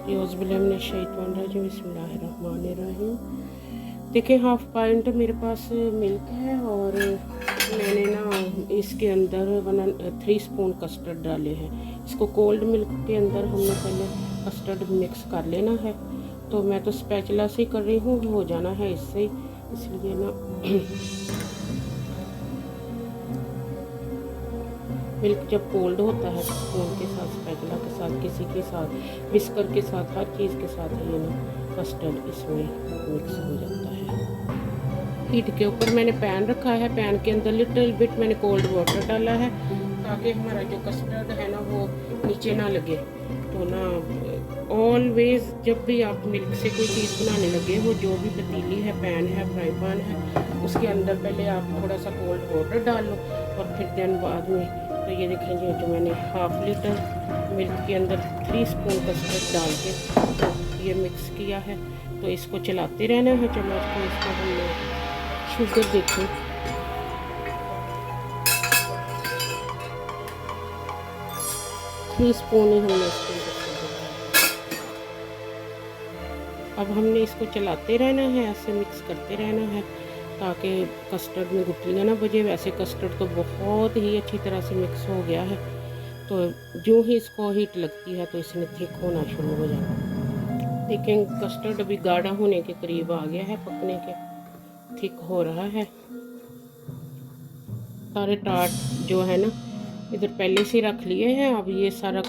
बिस्मिल्लाहिर्रहमानिर्रहीम। देखिए, half point मेरे पास मिल्क है और मैंने ना इसके अंदर 3 स्पून कस्टर्ड डाले हैं। इसको कोल्ड मिल्क के अंदर हमने पहले कस्टर्ड मिक्स कर लेना है। तो मैं तो स्पैचुला से कर रही हूँ, हो जाना है इससे, इसलिए ना मिल्क जब कोल्ड होता है तो स्पून के साथ, स्पैचुला के साथ, किसी के साथ, विस्कर के साथ, हर चीज़ के साथ ये ना कस्टर्ड इसमें मिक्स हो जाता है। हीट के ऊपर मैंने पैन रखा है, पैन के अंदर लिटिल बिट मैंने कोल्ड वाटर डाला है ताकि हमारा जो कस्टर्ड है ना वो नीचे ना लगे। तो ना ऑलवेज जब भी आप मिल्क से कोई चीज़ बनाने लगे, वो जो भी पतीली है, पैन है, फ्राई पैन है, उसके अंदर पहले आप थोड़ा सा कोल्ड वाटर डाल लो और फिर दिन बाद में। तो ये देखेंगे जो मैंने हाफ लीटर मिल्क के अंदर 3 स्पून कस्टर्ड डाल के तो ये मिक्स किया है। तो इसको चलाते रहना है। चलो इसको हमने शुगर देखें, थ्री स्पून ही हमने इसके अंदर शुगर डाली। अब हमने इसको चलाते रहना है, ऐसे मिक्स करते रहना है ताकि कस्टर्ड में गुठलियाँ ना बजे। वैसे कस्टर्ड तो बहुत ही अच्छी तरह से मिक्स हो गया है। तो जो ही इसको हीट लगती है तो इसने थिक होना शुरू हो जाता है। देखें, कस्टर्ड अभी गाढ़ा होने के करीब आ गया है, पकने के, थिक हो रहा है। सारे टार्ट जो है ना इधर पहले से रख लिए हैं। अब ये सारा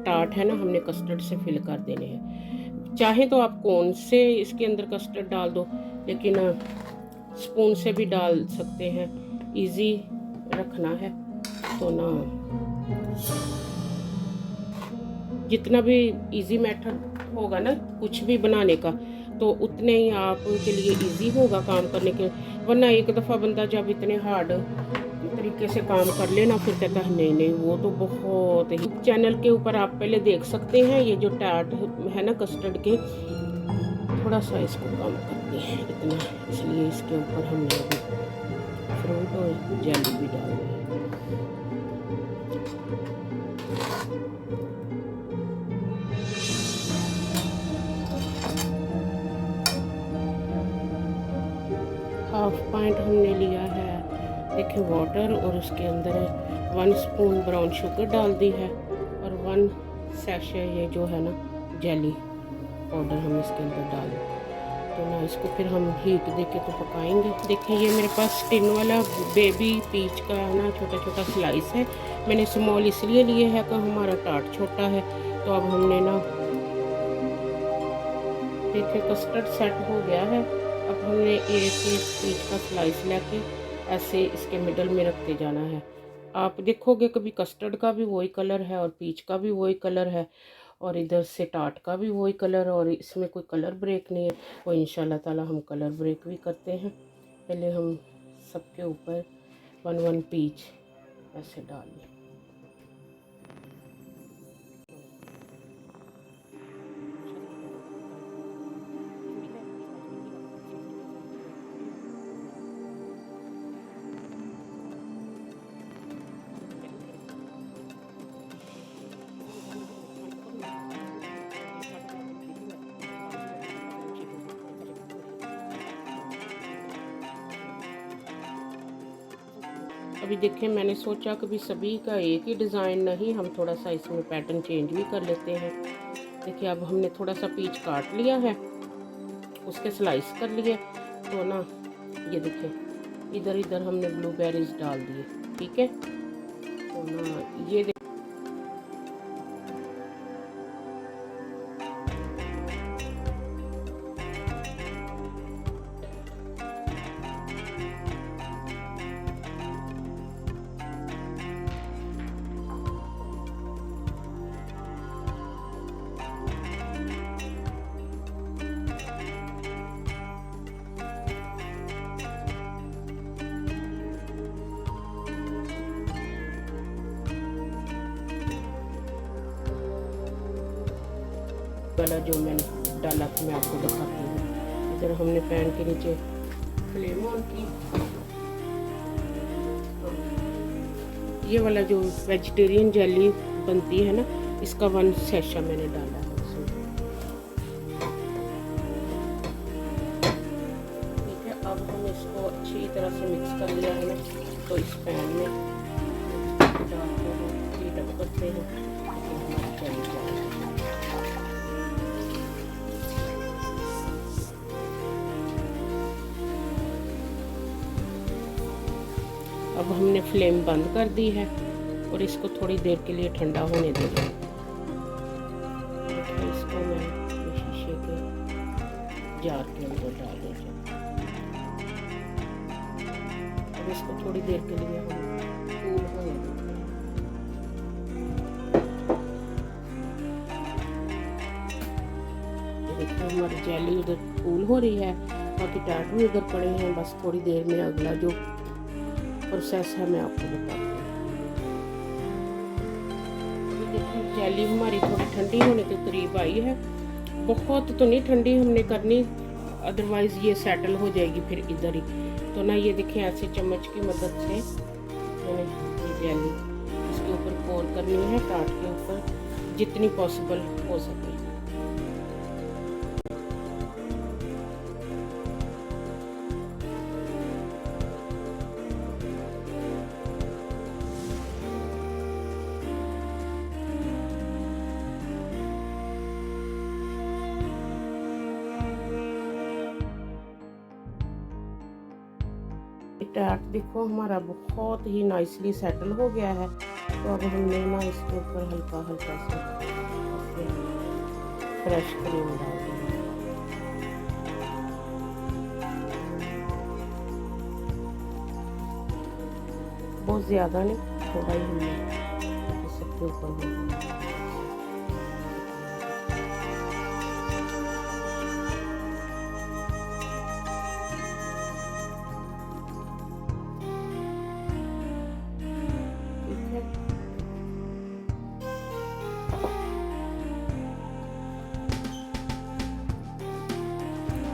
टार्ट है ना हमने कस्टर्ड से फिल कर देने हैं। चाहे तो आप कोन से इसके अंदर कस्टर्ड डाल दो, लेकिन स्पून से भी डाल सकते हैं, इजी रखना है। तो ना जितना भी इजी मेथड होगा ना कुछ भी बनाने का, तो उतने ही आपके लिए इजी होगा काम करने के। वरना एक दफ़ा बंदा जब इतने हार्ड तरीके से काम कर लेना, फिर कहता है नहीं नहीं वो तो बहुत ही। चैनल के ऊपर आप पहले देख सकते हैं ये जो टार्ट है ना कस्टर्ड के, थोड़ा सा इसको कम करते हैं इतना, इसलिए इसके ऊपर हमने अभी फ्रूट और जेली भी डाल दी। हाफ पाइंट हमने लिया है, देखिए, वाटर, और उसके अंदर 1 स्पून ब्राउन शुगर डाल दी है और 1 सैशे ये जो है ना जेली पाउडर हम इसके अंदर डाल दें। तो ना इसको फिर हम हीट देके तो पकाएंगे। देखिए, ये मेरे पास टिन वाला बेबी पीच का है ना छोटा छोटा स्लाइस है। मैंने स्मॉल इसलिए लिए है कि हमारा टार्ट छोटा है। तो अब हमने ना देखिए कस्टर्ड सेट हो गया है। अब हमने एक पीच का स्लाइस लेके ऐसे इसके मिडल में रखते जाना है। आप देखोगे कभी कस्टर्ड का भी वही कलर है और पीच का भी वही कलर है और इधर से टार्ट का भी वही कलर, और इसमें कोई कलर ब्रेक नहीं है। और इंशाल्लाह ताला हम कलर ब्रेक भी करते हैं। पहले हम सबके ऊपर 1 पीच ऐसे डाल लें। अभी देखें, मैंने सोचा कभी सभी का एक ही डिज़ाइन नहीं, हम थोड़ा सा इसमें पैटर्न चेंज भी कर लेते हैं। देखिए, अब हमने थोड़ा सा पीच काट लिया है, उसके स्लाइस कर लिए। तो ना ये देखिए इधर इधर हमने ब्लूबेरीज डाल दिए, ठीक है। तो ना ये वाला जो मैंने डाला था मैं आपको दिखाती हूँ। इधर हमने पैन के नीचे फ्लेम ऑन की। ये वाला जो वेजिटेरियन जेली बनती है ना, इसका 1 सैशा मैंने डाला है उसमें। से मिक्स कर लिया है ना, तो इस पैन में डालते हैं, हीट अप करते हैं, तो हमारी जेली तैयार है। अब हमने फ्लेम बंद कर दी है और इसको थोड़ी देर के लिए ठंडा होने देंगे। इसको मैं शीशे के जार के अंदर डाल दूँगी। अब इसको थोड़ी देर के लिए हम कूल होने देंगे। देखिए हमारी जेली उधर कूल हो रही है, बाकी टैटू इधर पड़े हैं। बस थोड़ी देर में अगला जो प्रोसेस है मैं आपको बताती हूँ। देखिए जेली हमारी थोड़ी ठंडी होने के करीब आई है, बहुत तो नहीं ठंडी हमने करनी, अदरवाइज़ ये सेटल हो जाएगी फिर इधर ही। तो ना ये देखिए ऐसे चम्मच की मदद से मैंने ये जेली इसके ऊपर पोर करनी है, टाट के ऊपर जितनी पॉसिबल हो सके। टाट देखो हमारा बहुत ही नाइसली सेटल हो गया है। तो अब हमने ना इसके ऊपर हल्का हल्का सा फ्रेश क्रीम डाल दी, बहुत ज़्यादा नहीं, थोड़ा ही हमने सबके ऊपर हो गया।